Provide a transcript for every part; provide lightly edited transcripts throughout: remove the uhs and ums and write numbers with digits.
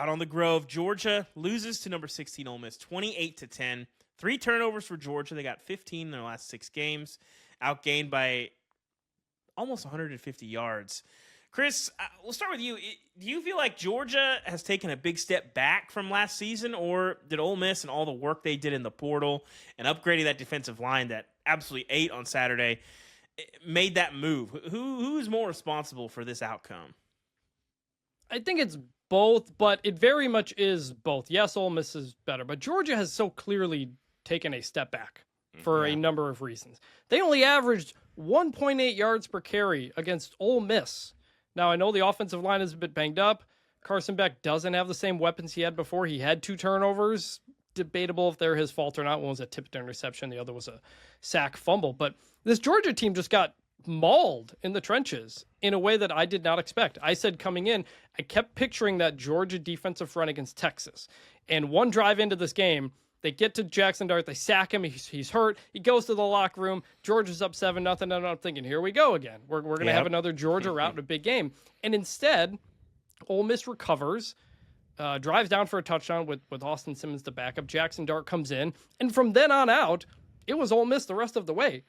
out on the Grove, Georgia loses to number 16 Ole Miss 28-10. 3 turnovers for Georgia. They got 15 in their last 6 games, outgained by almost 150 yards. Chris, we'll start with you. Do you feel like Georgia has taken a big step back from last season, or did Ole Miss and all the work they did in the portal and upgrading that defensive line that absolutely ate on Saturday made that move? Who is more responsible for this outcome? I think it's both, but it very much is both. Yes, Ole Miss is better, but Georgia has so clearly taken a step back for a number of reasons. They only averaged 1.8 yards per carry against Ole Miss. Now, I know the offensive line is a bit banged up. Carson Beck doesn't have the same weapons he had before. He had 2 turnovers. Debatable if they're his fault or not. One was a tipped interception. The other was a sack fumble. But this Georgia team just got mauled in the trenches in a way that I did not expect. I said coming in, I kept picturing that Georgia defensive front against Texas. And one drive into this game, they get to Jackson Dart, they sack him, he's hurt, he goes to the locker room, Georgia's up 7-0, and I'm thinking, here we go again. We're going to have another Georgia rout in a big game. And instead, Ole Miss recovers, drives down for a touchdown with Austin Simmons the backup. Jackson Dart comes in, and from then on out, it was Ole Miss the rest of the way.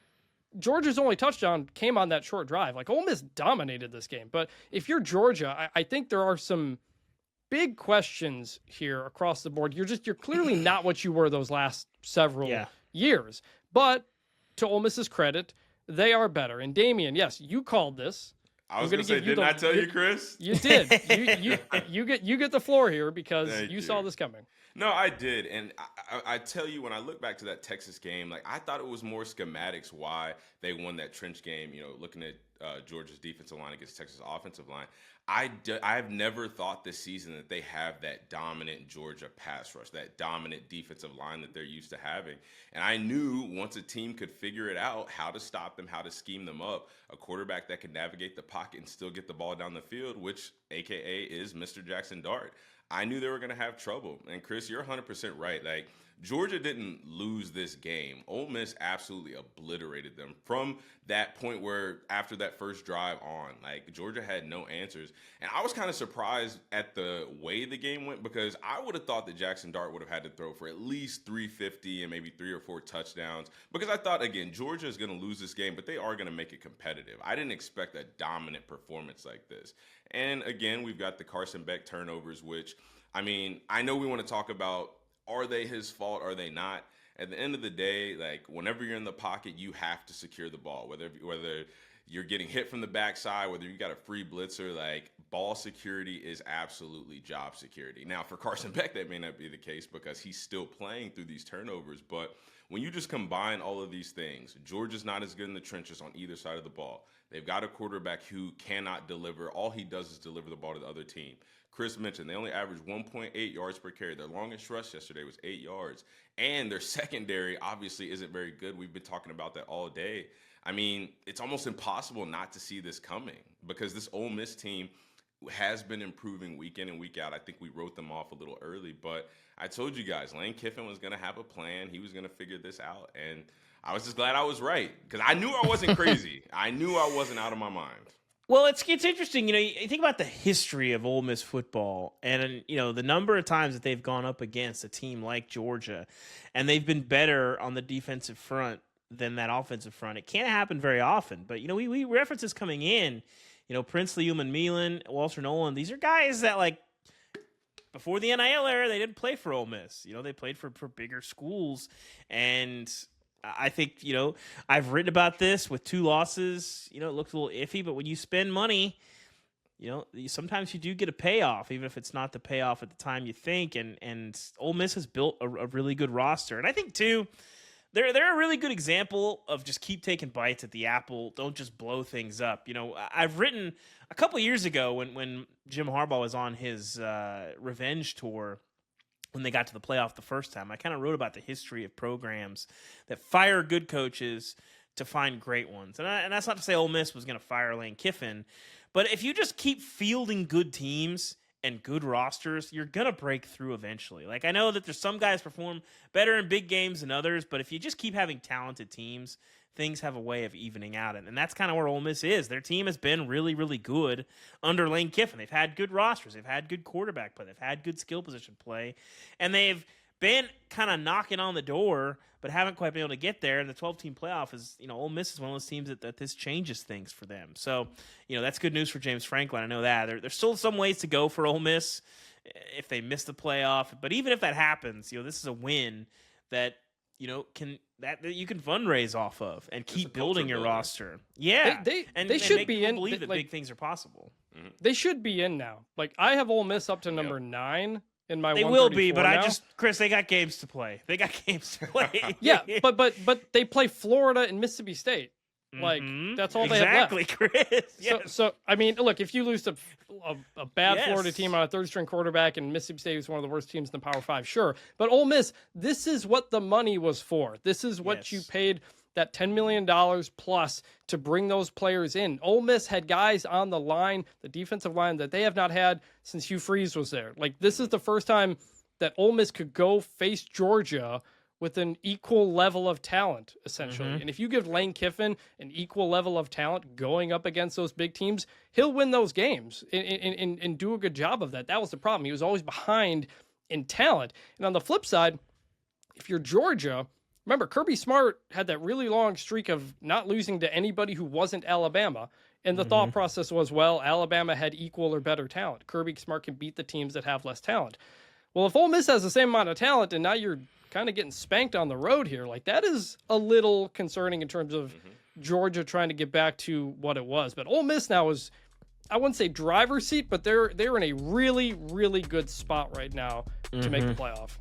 Georgia's only touchdown came on that short drive. Like, Ole Miss dominated this game. But if you're Georgia, I think there are some big questions here across the board. You're clearly not what you were those last several years. But to Ole Miss's credit, they are better. And Damien, yes, you called this. I was going to say, didn't I tell you, Chris? You did. you get the floor here because you saw this coming. No, I did. And I tell you, when I look back to that Texas game, like, I thought it was more schematics why they won that trench game, looking at Georgia's defensive line against Texas' offensive line. I've never thought this season that they have that dominant Georgia pass rush, that dominant defensive line that they're used to having. And I knew once a team could figure it out, how to stop them, how to scheme them up, a quarterback that could navigate the pocket and still get the ball down the field, which AKA is Mr. Jackson Dart. I knew they were going to have trouble. And Chris, you're 100% right. Like, Georgia didn't lose this game. Ole Miss absolutely obliterated them from that point where after that first drive on, like, Georgia had no answers. And I was kind of surprised at the way the game went because I would have thought that Jackson Dart would have had to throw for at least 350 and maybe 3 or 4 touchdowns because I thought, again, Georgia is going to lose this game, but they are going to make it competitive. I didn't expect a dominant performance like this. And again, we've got the Carson Beck turnovers, which, I mean, I know we want to talk about, are they his fault? Are they not? At the end of the day, like, whenever you're in the pocket, you have to secure the ball, whether you're getting hit from the backside, whether you got a free blitzer, like, ball security is absolutely job security. Now, for Carson Beck, that may not be the case because he's still playing through these turnovers. But when you just combine all of these things, Georgia's not as good in the trenches on either side of the ball. They've got a quarterback who cannot deliver. All he does is deliver the ball to the other team. Chris mentioned they only averaged 1.8 yards per carry. Their longest rush yesterday was 8 yards. And their secondary obviously isn't very good. We've been talking about that all day. I mean, it's almost impossible not to see this coming because this Ole Miss team has been improving week in and week out. I think we wrote them off a little early, but I told you guys, Lane Kiffin was going to have a plan. He was going to figure this out. And I was just glad I was right because I knew I wasn't crazy. I knew I wasn't out of my mind. Well, it's interesting. You think about the history of Ole Miss football and, the number of times that they've gone up against a team like Georgia, and they've been better on the defensive front than that offensive front. It can't happen very often. But, we reference this coming in, Princely, Ubben, Milan, Walter Nolan. These are guys that, like, before the NIL era, they didn't play for Ole Miss. They played for bigger schools. And I think, I've written about this with 2 losses. It looks a little iffy, but when you spend money, sometimes you do get a payoff, even if it's not the payoff at the time you think. And Ole Miss has built a really good roster. And I think, too, they're a really good example of just keep taking bites at the apple. Don't just blow things up. I've written a couple years ago when Jim Harbaugh was on his revenge tour, when they got to the playoff the first time, I kind of wrote about the history of programs that fire good coaches to find great ones. And that's not to say Ole Miss was going to fire Lane Kiffin, but if you just keep fielding good teams and good rosters, you're going to break through eventually. Like, I know that there's some guys perform better in big games than others, but if you just keep having talented teams, things have a way of evening out. And that's kind of where Ole Miss is. Their team has been really, really good under Lane Kiffin. They've had good rosters. They've had good quarterback play. They've had good skill position play. And they've been kind of knocking on the door, but haven't quite been able to get there. And the 12-team playoff is, Ole Miss is one of those teams that this changes things for them. So, that's good news for James Franklin. I know that. There's still some ways to go for Ole Miss if they miss the playoff. But even if that happens, this is a win that, that you can fundraise off of and keep building your roster. Yeah. They should be in. Believe that big things are possible. They should be in now. Like, I have Ole Miss up to number 9. In my they will be, but now. Chris, they got games to play. Yeah, but they play Florida and Mississippi State. Like, that's all they have left. Exactly, Chris. Yes. So I mean, look, if you lose to a bad Florida team on a third-string quarterback and Mississippi State is one of the worst teams in the Power 5, sure. But Ole Miss, this is what the money was for. This is what you paid that $10 million plus to bring those players in. Ole Miss had guys on the line, the defensive line, that they have not had since Hugh Freeze was there. Like, this is the first time that Ole Miss could go face Georgia with an equal level of talent, essentially. And if you give Lane Kiffin an equal level of talent going up against those big teams, he'll win those games and do a good job of that. That was the problem. He was always behind in talent. And on the flip side, if you're Georgia, remember, Kirby Smart had that really long streak of not losing to anybody who wasn't Alabama. And the thought process was, well, Alabama had equal or better talent. Kirby Smart can beat the teams that have less talent. Well, if Ole Miss has the same amount of talent and now you're kind of getting spanked on the road here, like, that is a little concerning in terms of Georgia trying to get back to what it was. But Ole Miss now is, I wouldn't say driver's seat, but they're in a really, really good spot right now to make the playoff.